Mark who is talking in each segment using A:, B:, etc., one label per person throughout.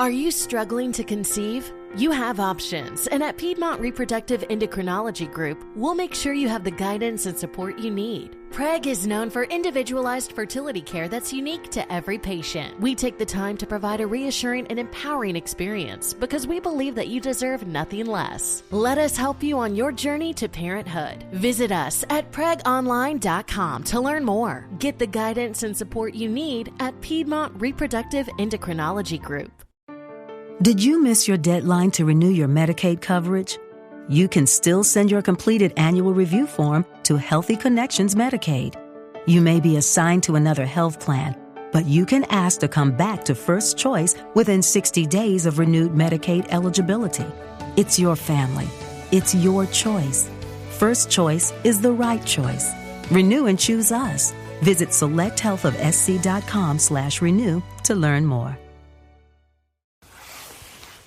A: Are you struggling to conceive? You have options, and at Piedmont Reproductive Endocrinology Group, we'll make sure you have the guidance and support you need. PREG is known for individualized fertility care that's unique to every patient. We take the time to provide a reassuring and empowering experience because we believe that you deserve nothing less. Let us help you on your journey to parenthood. Visit us at pregonline.com to learn more. Get the guidance and support you need at Piedmont Reproductive Endocrinology Group.
B: Did you miss your deadline to renew your Medicaid coverage? You can still send your completed annual review form to Healthy Connections Medicaid. You may be assigned to another health plan, but you can ask to come back to First Choice within 60 days of renewed Medicaid eligibility. It's your family. It's your choice. First Choice is the right choice. Renew and choose us. Visit selecthealthofsc.com/renew to learn more.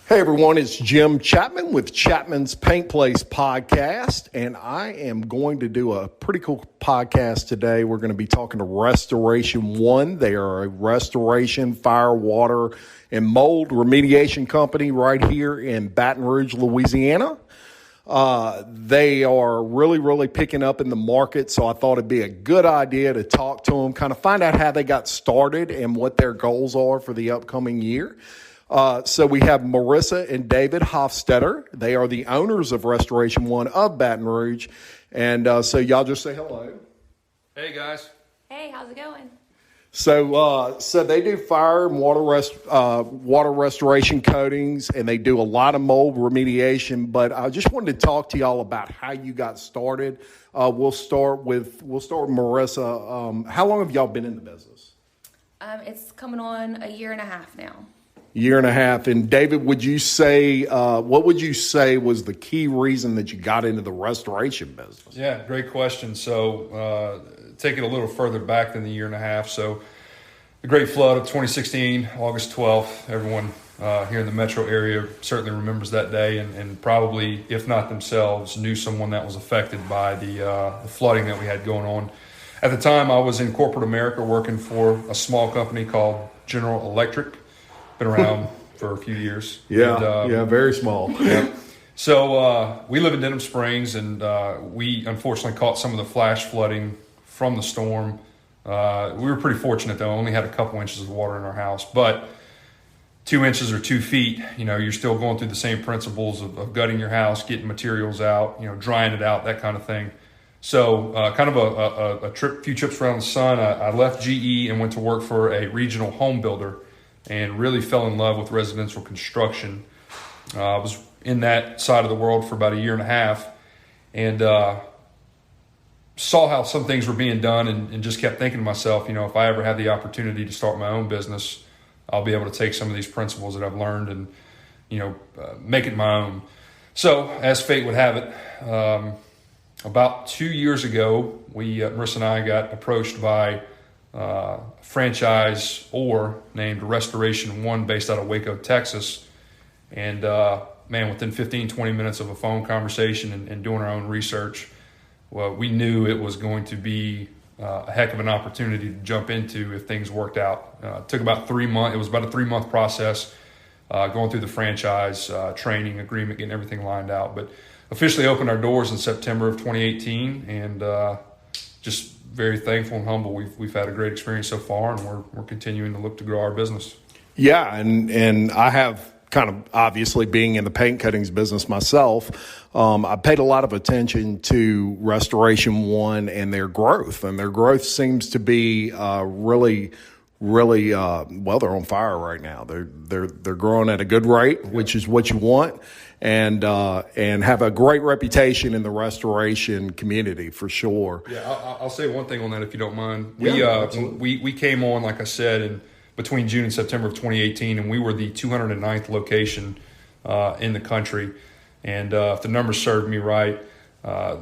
C: Hey everyone, it's Jim Chapman with Chapman's Paint Place Podcast, and I am going to do a pretty cool podcast today. We're going to be talking to Restoration One. They are a restoration, fire, water, and mold remediation company right here in Baton Rouge, Louisiana. They are really picking up in the market, so I thought it'd be a good idea to talk to them, kind of find out how they got started and what their goals are for the upcoming year. So we have Marissa and David Hofstetter. They are the owners of Restoration One of Baton Rouge. And so y'all just say hello.
D: Hey, guys.
E: Hey, how's it going?
C: So they do fire and water restoration coatings, and they do a lot of mold remediation. But I just wanted to talk to y'all about how you got started. We'll start with Marissa. How long have y'all been in the business?
E: It's coming on a year and a half now.
C: Year and a half. And David, would you say, what would you say was the key reason that you got into the restoration business?
D: Yeah, great question. So take it a little further back than the year and a half. So the Great Flood of 2016, August 12th, everyone here in the metro area certainly remembers that day and probably, if not themselves, knew someone that was affected by the flooding that we had going on. At the time, I was in corporate America working for a small company called General Electric. Been around for a few years.
C: Yeah, very small.
D: Yeah. So we live in Denham Springs, and we unfortunately caught some of the flash flooding from the storm. We were pretty fortunate, though. Only had a couple inches of water in our house, but 2 inches or 2 feet, you're still going through the same principles of gutting your house, getting materials out, drying it out, that kind of thing. So kind of a few trips around the sun. I left GE and went to work for a regional home builder, and really fell in love with residential construction. I was in that side of the world for about a year and a half, and saw how some things were being done, and just kept thinking to myself, if I ever have the opportunity to start my own business, I'll be able to take some of these principles that I've learned and make it my own. So as fate would have it, about 2 years ago, Marissa and I got approached by franchise named Restoration One based out of Waco, Texas. And within 15-20 minutes of a phone conversation and doing our own research, we knew it was going to be a heck of an opportunity to jump into if things worked out. It took about 3 months. It was about a 3-month process going through the franchise training agreement, getting everything lined out, but officially opened our doors in September of 2018, and just very thankful and humble. We've had a great experience so far, and we're continuing to look to grow our business. Yeah,
C: and I have kind of obviously being in the paint coatings business myself, I paid a lot of attention to Restoration One and their growth. And their growth seems to be really they're on fire right now. They're growing at a good rate, which is what you want. And have a great reputation in the restoration community for sure.
D: Yeah, I'll say one thing on that if you don't mind. We came on, like I said, between June and September of 2018, and we were the 209th location in the country. And if the numbers served me right,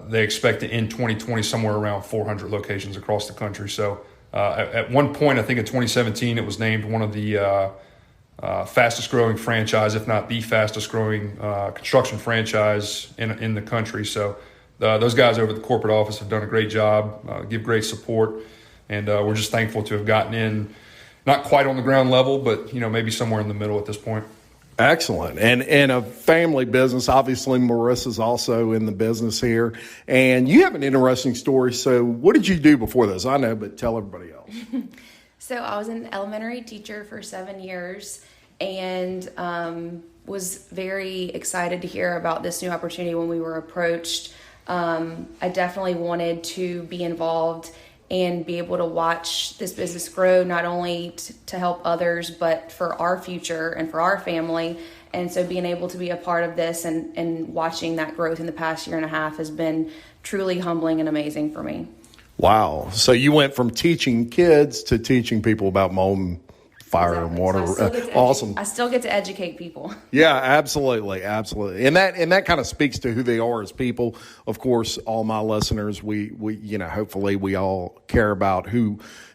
D: they expect to end 2020 somewhere around 400 locations across the country. So at one point, I think in 2017, it was named one of the fastest growing franchise, if not the fastest growing construction franchise in the country. So those guys over at the corporate office have done a great job, give great support, and we're just thankful to have gotten in not quite on the ground level, but maybe somewhere in the middle at this point.
C: Excellent. And a family business. Obviously, Marissa's also in the business here. And you have an interesting story. So what did you do before this? I know, but tell everybody else.
E: So I was an elementary teacher for 7 years and was very excited to hear about this new opportunity when we were approached. I definitely wanted to be involved and be able to watch this business grow, not only to help others, but for our future and for our family. And so being able to be a part of this and watching that growth in the past year and a half has been truly humbling and amazing for me.
C: Wow. So you went from teaching kids to teaching people about mold and fire and water.
E: So
C: Awesome.
E: I still get to educate people.
C: Yeah, absolutely. Absolutely. And that kind of speaks to who they are as people. Of course, all my listeners, we hopefully we all care about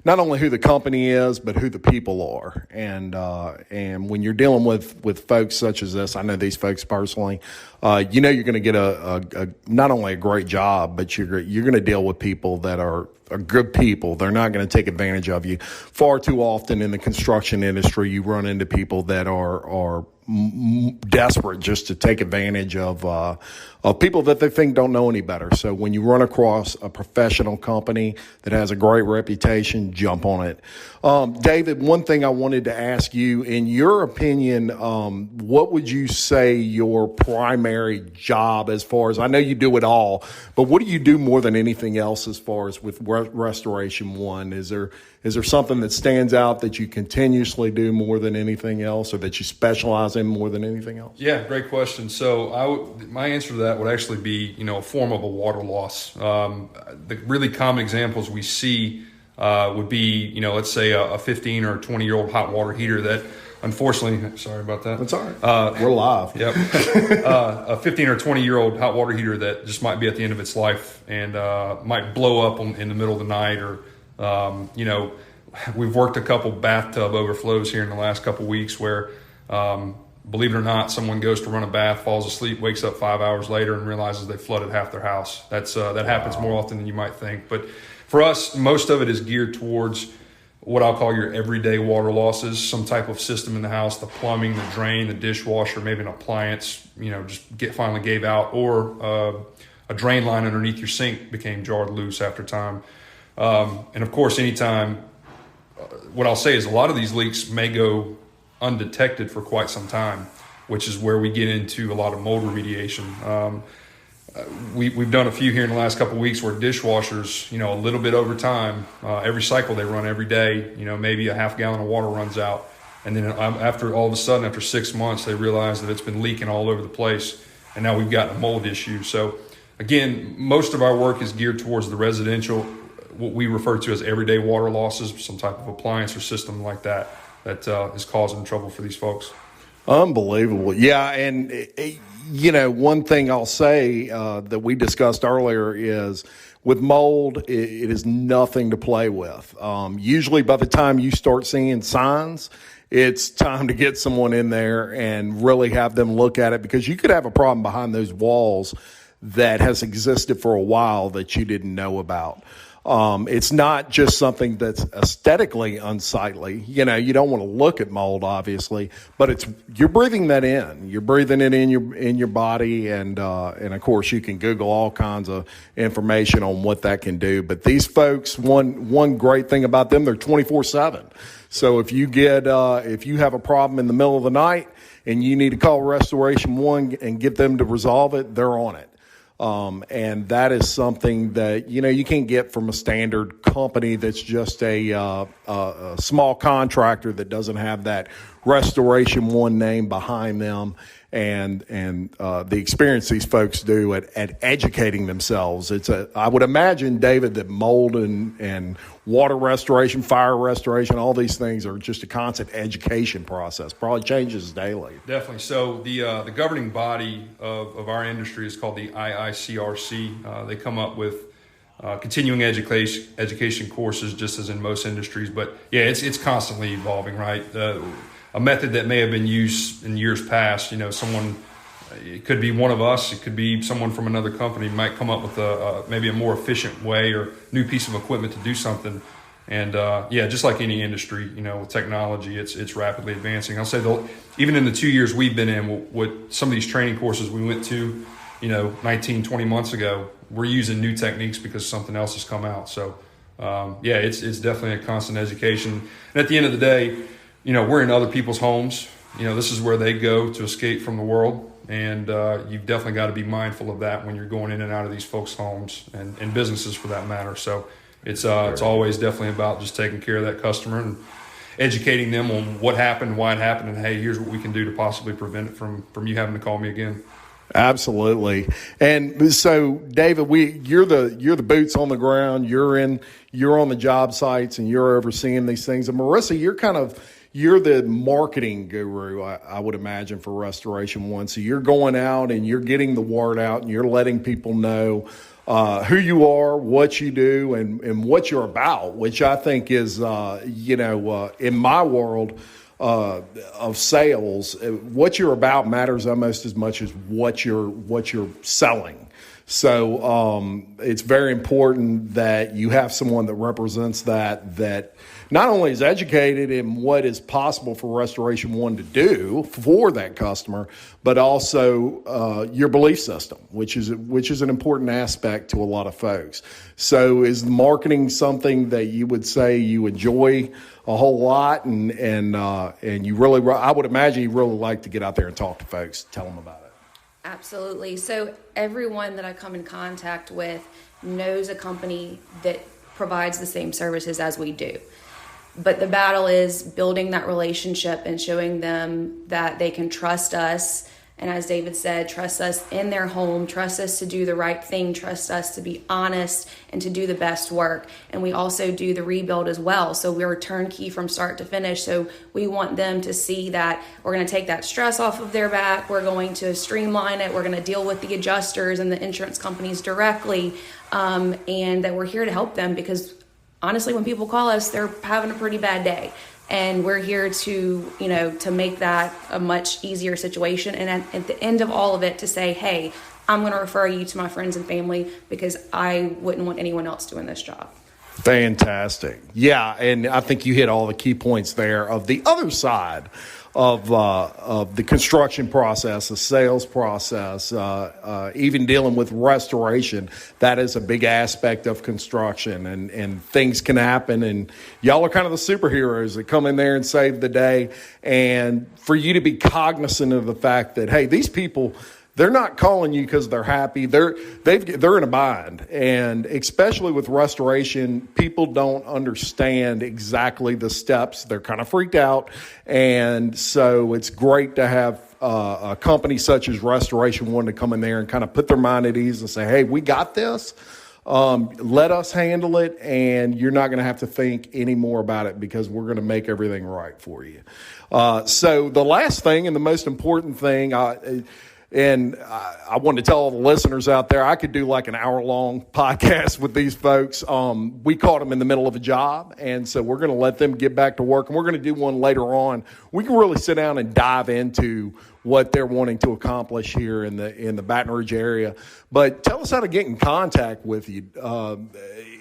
C: not only who the company is, but who the people are. And when you're dealing with folks such as this, I know these folks personally, you're going to get a not only a great job, but you're going to deal with people that are good people. They're not going to take advantage of you. Far too often in the construction industry, you run into people that are desperate just to take advantage of people that they think don't know any better. So when you run across a professional company that has a great reputation, jump on it. David, one thing I wanted to ask you, in your opinion, what would you say your primary job as far as, I know you do it all, but what do you do more than anything else as far as with Restoration One? Is there something that stands out that you continuously do more than anything else, or that you specialize in more than anything else?
D: Yeah, great question. So my answer to that would actually be, a form of a water loss. The really common examples we see would be, let's say a 15 or 20-year-old hot water heater that, unfortunately, sorry about that.
C: That's all right. We're live.
D: Yep. A 15 or 20-year-old hot water heater that just might be at the end of its life and might blow up in the middle of the night, or we've worked a couple bathtub overflows here in the last couple weeks where, believe it or not, someone goes to run a bath, falls asleep, wakes up 5 hours later and realizes they flooded half their house. That happens more often than you might think. But for us, most of it is geared towards what I'll call your everyday water losses, some type of system in the house, the plumbing, the drain, the dishwasher, maybe an appliance, finally gave out, or a drain line underneath your sink became jarred loose after time. And of course, anytime, what I'll say is a lot of these leaks may go undetected for quite some time, which is where we get into a lot of mold remediation. We've done a few here in the last couple of weeks where dishwashers, a little bit over time, every cycle they run every day, maybe a half gallon of water runs out. And then after 6 months, they realize that it's been leaking all over the place. And now we've got a mold issue. So again, most of our work is geared towards the residential, what we refer to as everyday water losses, some type of appliance or system like that is causing trouble for these folks.
C: Unbelievable. Yeah. And, one thing I'll say that we discussed earlier is with mold, it is nothing to play with. Usually by the time you start seeing signs, it's time to get someone in there and really have them look at it, because you could have a problem behind those walls that has existed for a while that you didn't know about. It's not just something that's aesthetically unsightly. You don't want to look at mold, obviously, but you're breathing that in. You're breathing it in your body, and of course you can Google all kinds of information on what that can do. But these folks, one great thing about them, they're 24/7. So if you have a problem in the middle of the night and you need to call Restoration One and get them to resolve it, they're on it. And that is something that, you can't get from a standard company that's just a small contractor that doesn't have that Restoration One name behind them, and the experience these folks do at educating themselves. I would imagine, David, that mold and water restoration, fire restoration, all these things are just a constant education process. Probably changes daily.
D: Definitely. So the governing body of our industry is called the IICRC. They come up with continuing education courses, just as in most industries. But yeah, it's constantly evolving, right? A method that may have been used in years past, someone, it could be one of us, it could be someone from another company might come up with maybe a more efficient way or new piece of equipment to do something. And just like any industry, with technology, it's rapidly advancing. I'll say even in the 2 years we've been in, what some of these training courses we went to, 19, 20 months ago, we're using new techniques because something else has come out. So, it's definitely a constant education. And at the end of the day, we're in other people's homes. This is where they go to escape from the world. And you've definitely got to be mindful of that when you're going in and out of these folks' homes and businesses for that matter. So it's always definitely about just taking care of that customer and educating them on what happened, why it happened, and hey, here's what we can do to possibly prevent it from you having to call me again.
C: Absolutely. And so, David, you're the boots on the ground. You're on the job sites and you're overseeing these things. And Marissa, you're the marketing guru, I would imagine, for Restoration One. So you're going out and you're getting the word out and you're letting people know who you are, what you do, and what you're about, which I think is, in my world of sales, what you're about matters almost as much as what you're selling. So it's very important that you have someone that represents that not only is educated in what is possible for Restoration One to do for that customer, but also your belief system, which is an important aspect to a lot of folks. So is the marketing something that you would say you enjoy a whole lot, and you really, I would imagine you really like to get out there and talk to folks, tell them about it.
E: Absolutely. So everyone that I come in contact with knows a company that provides the same services as we do. But the battle is building that relationship and showing them that they can trust us. And as David said, trust us in their home, trust us to do the right thing, trust us to be honest and to do the best work. And we also do the rebuild as well. So we're turnkey from start to finish. So we want them to see that we're going to take that stress off of their back. We're going to streamline it. We're going to deal with the adjusters and the insurance companies directly. And that we're here to help them because honestly, when people call us, they're having a pretty bad day. And we're here to make that a much easier situation. And at the end of all of it, to say, hey, I'm going to refer you to my friends and family because I wouldn't want anyone else doing this job.
C: Fantastic. Yeah, and I think you hit all the key points there of the other side of the construction process, the sales process, even dealing with restoration. That is a big aspect of construction, and things can happen, and y'all are kind of the superheroes that come in there and save the day. And for you to be cognizant of the fact that, hey, these people, they're not calling you because they're happy. They're in a bind, and especially with restoration, people don't understand exactly the steps. They're kind of freaked out, and so it's great to have a company such as Restoration One to come in there and kind of put their mind at ease and say, "Hey, we got this. Let us handle it, and you're not going to have to think any more about it because we're going to make everything right for you." So the last thing and the most important thing. And I want to tell all the listeners out there, I could do like an hour-long podcast with these folks. We caught them in the middle of a job, and so we're going to let them get back to work, and we're going to do one later on. We can really sit down and dive into what they're wanting to accomplish here in the Baton Rouge area. But tell us how to get in contact with you.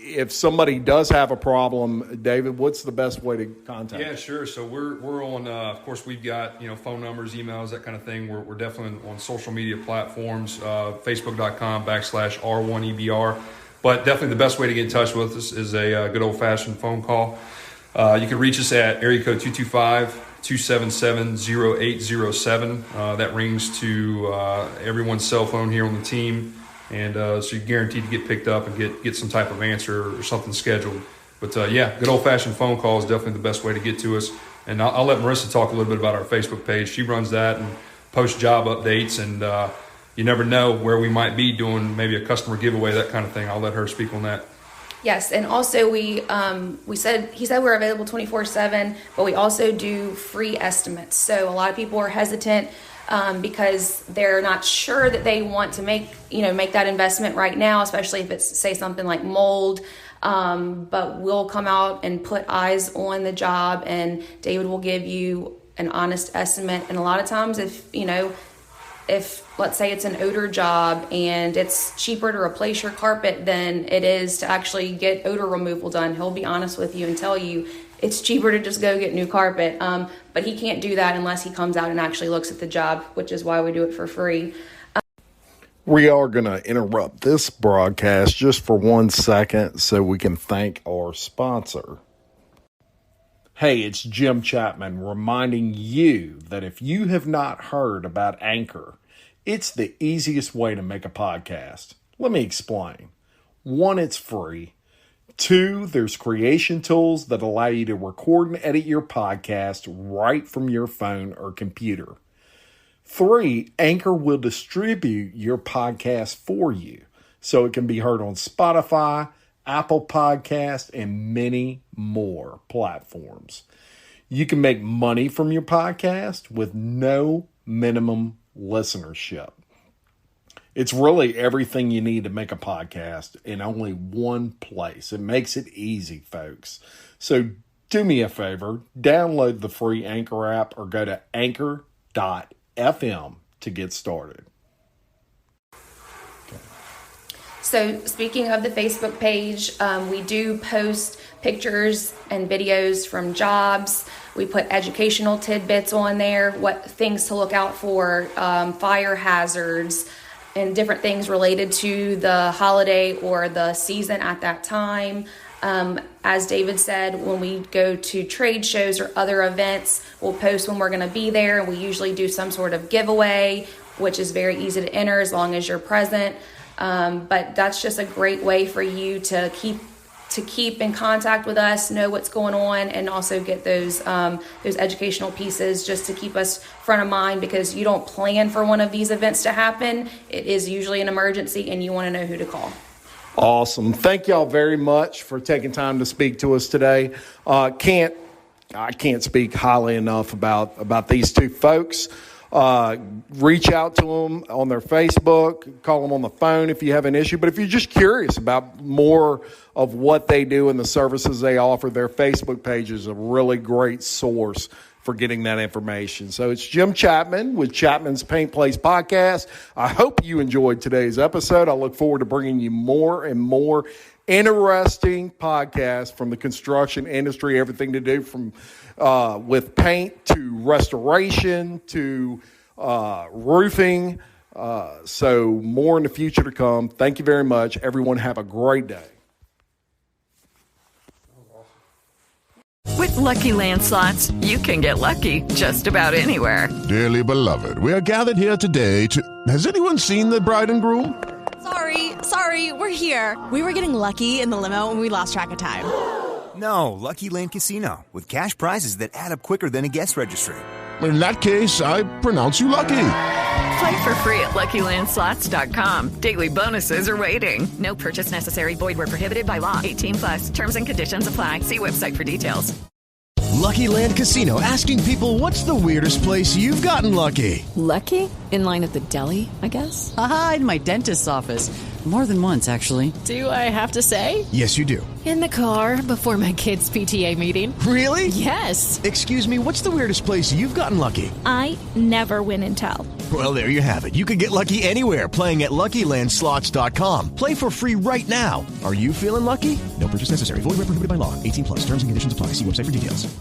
C: If somebody does have a problem, David, what's the best way to contact you?
D: Yeah, sure. So we're on, of course, we've got, phone numbers, emails, that kind of thing. We're definitely on social media platforms, facebook.com/R1EBR. But definitely the best way to get in touch with us is a good old-fashioned phone call. You can reach us at area code 225-277-0807. That rings to everyone's cell phone here on the team. And so you're guaranteed to get picked up and get some type of answer or something scheduled. But good old-fashioned phone call is definitely the best way to get to us. And I'll let Marissa talk a little bit about our Facebook page. She runs that and posts job updates. And you never know where we might be doing maybe a customer giveaway, that kind of thing. I'll let her speak on that.
E: Yes, and also he said we're available 24/7, but we also do free estimates. So a lot of people are hesitant because they're not sure that they want to make that investment right now, especially if it's, say, something like mold. But we'll come out and put eyes on the job, and David will give you an honest estimate. And a lot of times, if if let's say it's an odor job and it's cheaper to replace your carpet than it is to actually get odor removal done, he'll be honest with you and tell you it's cheaper to just go get new carpet. But he can't do that unless he comes out and actually looks at the job, which is why we do it for free.
C: We are going to interrupt this broadcast just for 1 second so we can thank our sponsor. Hey, it's Jim Chapman reminding you that if you have not heard about Anchor, it's the easiest way to make a podcast. Let me explain. 1, it's free. 2, there's creation tools that allow you to record and edit your podcast right from your phone or computer. 3, Anchor will distribute your podcast for you so it can be heard on Spotify, Apple Podcast, and many more platforms. You can make money from your podcast with no minimum listenership. It's really everything you need to make a podcast in only one place. It makes it easy, folks. So do me a favor, download the free Anchor app or go to anchor.fm to get started.
E: So speaking of the Facebook page, we do post pictures and videos from jobs. We put educational tidbits on there, what things to look out for, fire hazards, and different things related to the holiday or the season at that time. As David said, when we go to trade shows or other events, we'll post when we're going to be there, and we usually do some sort of giveaway, which is very easy to enter as long as you're present. But that's just a great way for you to keep in contact with us, know what's going on, and also get those educational pieces just to keep us front of mind, because you don't plan for one of these events to happen. It is usually an emergency, and you want to know who to call.
C: Awesome. Thank y'all very much for taking time to speak to us today. I can't speak highly enough about these two folks. Reach out to them on their Facebook, call them on the phone if you have an issue. But if you're just curious about more of what they do and the services they offer, their Facebook page is a really great source for getting that information. So it's Jim Chapman with Chapman's Paint Place Podcast. I hope you enjoyed today's episode. I look forward to bringing you more and more interesting podcasts from the construction industry, everything to do from with paint to restoration to roofing. So more in the future to come. Thank you very much. Everyone have a great day.
F: With Lucky Land Slots, you can get lucky just about anywhere.
G: Dearly beloved, we are gathered here today to... Has anyone seen the bride and groom?
H: Sorry, we're here. We were getting lucky in the limo and we lost track of time.
I: No, Lucky Land Casino, with cash prizes that add up quicker than a guest registry.
G: In that case, I pronounce you lucky.
F: Play for free at LuckyLandSlots.com. Daily bonuses are waiting. No purchase necessary. Void where prohibited by law. 18+. Terms and conditions apply. See website for details.
J: Lucky Land Casino, asking people, what's the weirdest place you've gotten lucky?
K: Lucky? In line at the deli, I guess?
L: Aha, in my dentist's office. More than once, actually.
K: Do I have to say?
J: Yes, you do.
K: In the car before my kids' PTA meeting.
J: Really?
K: Yes.
J: Excuse me, what's the weirdest place you've gotten lucky?
M: I never win and tell.
J: Well, there you have it. You can get lucky anywhere, playing at LuckyLandSlots.com. Play for free right now. Are you feeling lucky? No purchase necessary. Void where prohibited by law. 18+. Terms and conditions apply. See website for details.